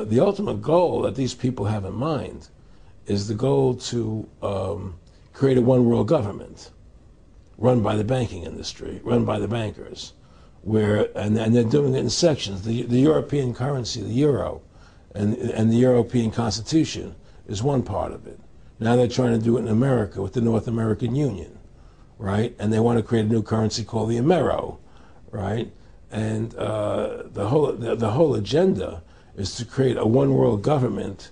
the ultimate goal that these people have in mind is the goal to create a one world government run by the banking industry, run by the bankers, and they're doing it in sections. The European currency, the euro, and the European Constitution is one part of it. Now they're trying to do it in America with the North American Union, right? And they want to create a new currency called the Amero, right? And the whole agenda is to create a one world government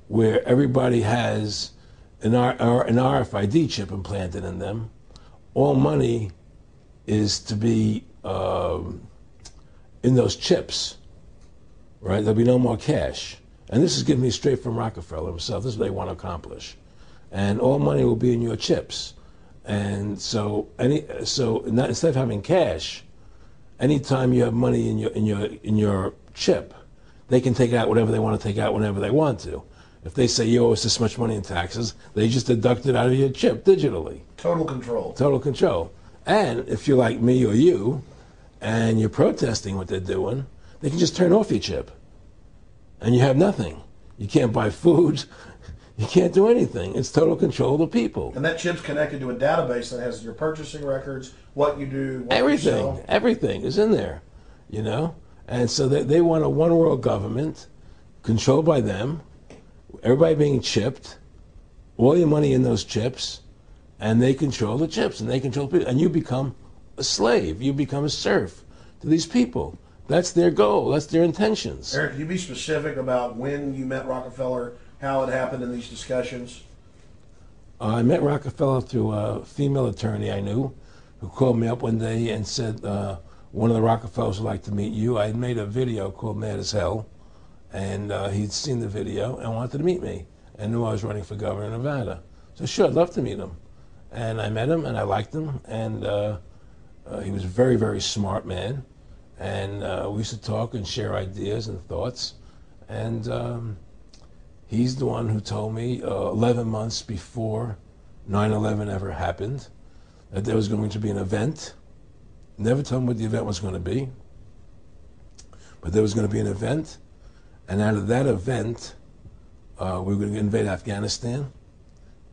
where everybody has an RFID chip implanted in them. All money is to be in those chips, right? There'll be no more cash. And this is giving me straight from Rockefeller himself. This is what they want to accomplish. And all money will be in your chips. And so instead of having cash, anytime you have money in your chip, they can take out whatever they want to take out whenever they want to. If they say you owe us this much money in taxes, they just deduct it out of your chip digitally. Total control. Total control. And if you're like me or you, and you're protesting what they're doing, they can just turn off your chip. And you have nothing. You can't buy food. You can't do anything. It's total control of the people. And that chip's connected to a database that has your purchasing records, what you do, what everything, you sell. Everything is in there, you know? And so they want a one world government controlled by them, everybody being chipped, all your money in those chips, and they control the chips, and they control people. And you become a slave. You become a serf to these people. That's their goal. That's their intentions. Eric, can you be specific about when you met Rockefeller, how it happened in these discussions? I met Rockefeller through a female attorney I knew who called me up one day and said, one of the Rockefellers would like to meet you. I had made a video called Mad as Hell, and he'd seen the video and wanted to meet me and knew I was running for governor of Nevada. So sure, I'd love to meet him. And I met him, and I liked him, and he was a very, very smart man. And we used to talk and share ideas and thoughts. And he's the one who told me 11 months before 9/11 ever happened that there was going to be an event. Never told him what the event was going to be, but there was going to be an event. And out of that event, we were going to invade Afghanistan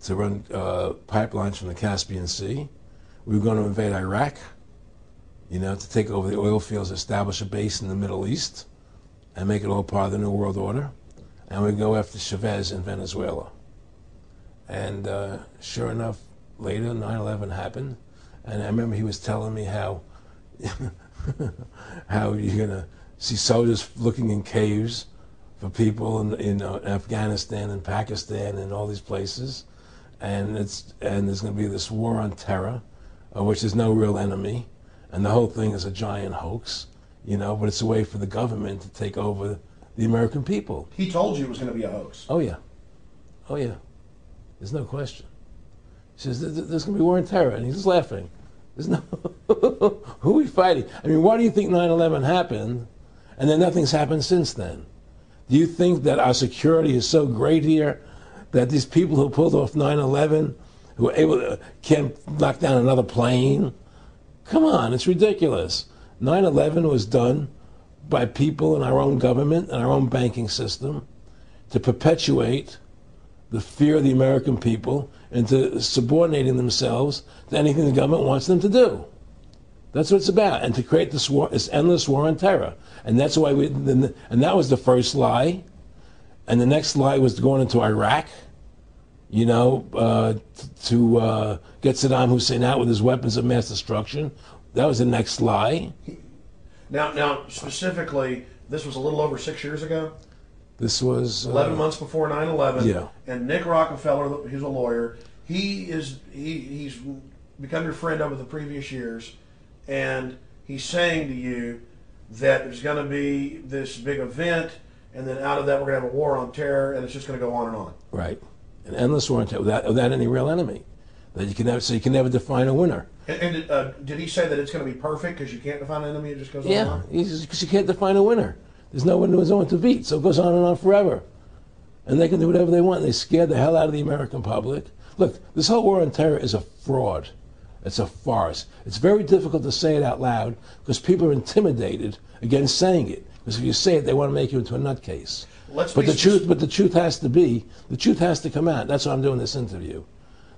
to run pipelines from the Caspian Sea. We were going to invade Iraq, you know, to take over the oil fields, establish a base in the Middle East, and make it all part of the New World Order. And we'd go after Chavez in Venezuela. And sure enough, later 9/11 happened. And I remember he was telling me how how you're going to see soldiers looking in caves for people in Afghanistan and Pakistan and all these places. And there's going to be this war on terror, which is no real enemy. And the whole thing is a giant hoax, you know, but it's a way for the government to take over the American people. He told you it was going to be a hoax. Oh, yeah. Oh, yeah. There's no question. He says, there's going to be war on terror. And he's just laughing. There's no... Who are we fighting? I mean, why do you think 9/11 happened and then nothing's happened since then? Do you think that our security is so great here that these people who pulled off 9/11, who were able to, can't knock down another plane? Come on, it's ridiculous. 9/11 was done by people in our own government and our own banking system to perpetuate the fear of the American people into subordinating themselves to anything the government wants them to do. That's what it's about, and to create this war, this endless war on terror. And that's why and that was the first lie. And the next lie was going into Iraq, you know, to get Saddam Hussein out with his weapons of mass destruction. That was the next lie. Now, specifically, this was a little over 6 years ago? This was... 11 months before 9/11. Yeah. And Nick Rockefeller, he's a lawyer, he's become your friend over the previous years, and he's saying to you that there's going to be this big event, and then out of that we're going to have a war on terror, and it's just going to go on and on. Right. An endless war on terror without any real enemy. That you can never, so you can never define a winner. And did he say that it's going to be perfect because you can't define an enemy, it just goes on and on? Yeah, because you can't define a winner. There's no one to beat, so it goes on and on forever. And they can do whatever they want. They scared the hell out of the American public. Look, this whole war on terror is a fraud. It's a farce. It's very difficult to say it out loud because people are intimidated against saying it. Because if you say it, they want to make you into a nutcase. Let's But be the truth has to come out. That's why I'm doing this interview.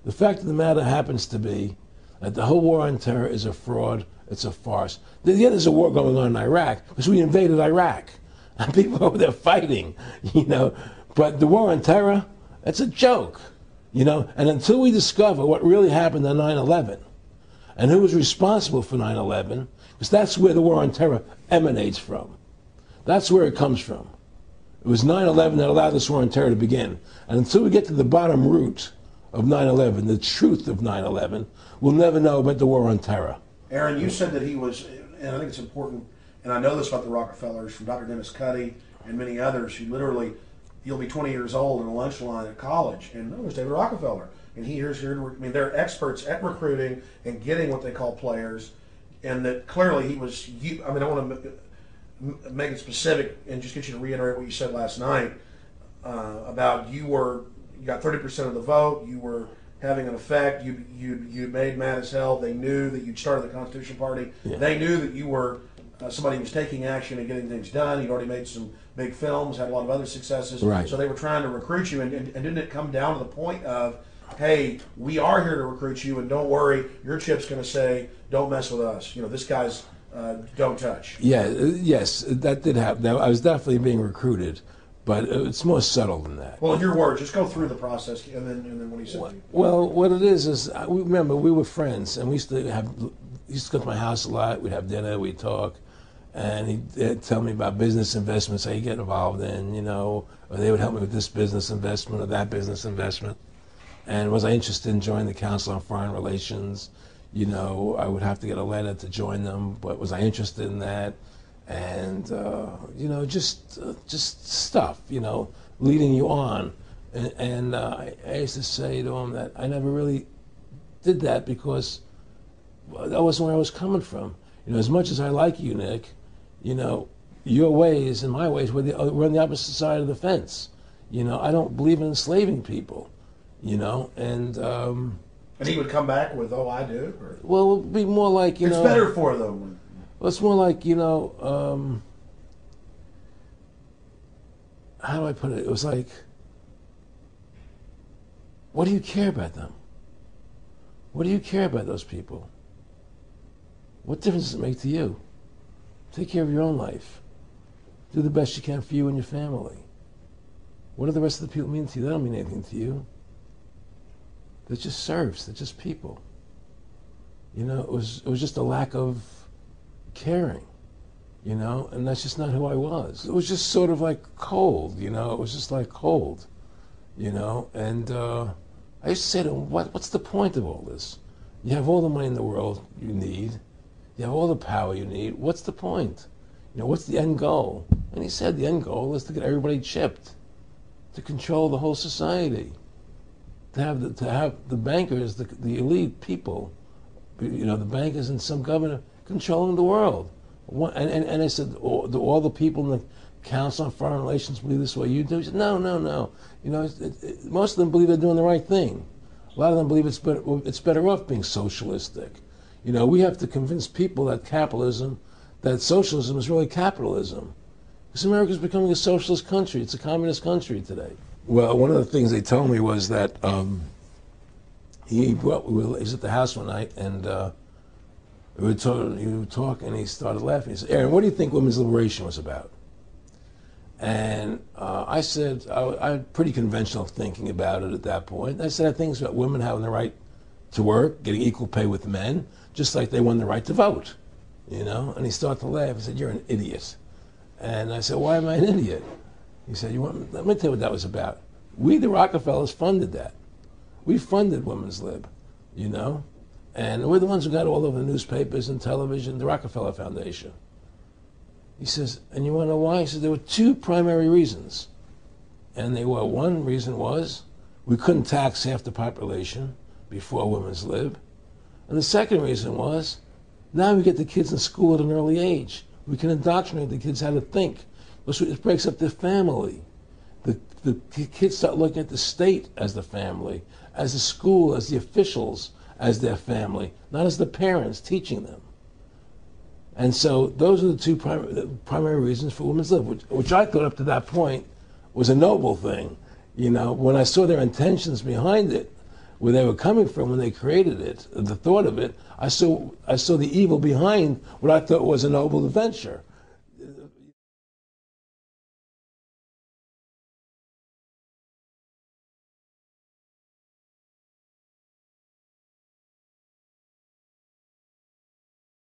The fact of the matter happens to be that the whole war on terror is a fraud. It's a farce. Yeah, there's a war going on in Iraq because we invaded Iraq. And people over there fighting, you know. But the war on terror, it's a joke, you know. And until we discover what really happened on 9/11 and who was responsible for 9/11, because that's where the war on terror emanates from. That's where it comes from. It was 9/11 that allowed this war on terror to begin. And until we get to the bottom root of 9/11, the truth of 9/11, we'll never know about the war on terror. Aaron, you said that he was, and I think it's important, and I know this about the Rockefellers from Dr. Dennis Cuddy and many others who literally, you'll be 20 years old in a lunch line at college, and there's David Rockefeller, and here's here. I mean, they're experts at recruiting and getting what they call players, and that clearly he was. I mean, I want to make it specific and just get you to reiterate what you said last night about you got 30% of the vote, you were having an effect, you made mad as hell. They knew that you'd started the Constitution Party. Yeah. They knew that you were somebody who was taking action and getting things done. You'd already made some big films, had a lot of other successes. Right. So they were trying to recruit you, and didn't it come down to the point of, hey, we are here to recruit you, and don't worry, your chip's going to say, don't mess with us. You know, this guy's don't touch. Yeah, yes, that did happen. I was definitely being recruited. But it's more subtle than that. Well, in your words, just go through the process, and then what he said. Well, what it is remember we were friends, and we used to go to my house a lot. We'd have dinner, we'd talk, and he'd tell me about business investments that he'd get involved in, you know, or they would help me with this business investment or that business investment. And was I interested in joining the Council on Foreign Relations? You know, I would have to get a letter to join them, but was I interested in that? And you know, just stuff, you know, leading you on. And I used to say to him that I never really did that because that wasn't where I was coming from. You know, as much as I like you, Nick, you know, your ways and my ways we're on the opposite side of the fence. You know, I don't believe in enslaving people. You know, and he would come back with, "Oh, I do." Or? Well, it would be more like it's better for them. Well, it's more like, you know, how do I put it? It was like, what do you care about them? What do you care about those people? What difference does it make to you? Take care of your own life. Do the best you can for you and your family. What do the rest of the people mean to you? They don't mean anything to you. They're just serfs. They're just people. You know, it was just a lack of caring, you know, and that's just not who I was. It was just sort of like cold, you know. It was just like cold, you know. And I used to say to him, what's the point of all this? You have all the money in the world you need. You have all the power you need. What's the point? You know, what's the end goal? And he said the end goal is to get everybody chipped, to control the whole society, to have the bankers, the elite people, you know, the bankers and some governor controlling the world. And I said, do all the people in the Council on Foreign Relations believe this way you do? He said, no. You know, most of them believe they're doing the right thing. A lot of them believe it's better off being socialistic. You know, we have to convince people that socialism is really capitalism. Because America's becoming a socialist country. It's a communist country today. Well, one of the things they told me was that he was at the house one night, and he would talk, and he started laughing. He said, "Aaron, what do you think women's liberation was about?" And I said, I had pretty conventional thinking about it at that point. I said, I think it's about women having the right to work, getting equal pay with men, just like they won the right to vote, you know? And he started to laugh. He said, "You're an idiot." And I said, "Why am I an idiot?" He said, let me tell you what that was about. We, the Rockefellers, funded that. We funded women's lib, you know? And we're the ones who got all over the newspapers and television, the Rockefeller Foundation. He says, and you want to know why? He said, there were two primary reasons. And one reason was we couldn't tax half the population before women's lib. And the second reason was now we get the kids in school at an early age. We can indoctrinate the kids how to think. It breaks up their family. The kids start looking at the state as the family, as the school, as the officials, as their family, not as the parents teaching them. And so those are the two primary reasons for women's lib, which I thought up to that point was a noble thing. You know, when I saw their intentions behind it, where they were coming from when they created it, the thought of it, I saw the evil behind what I thought was a noble adventure.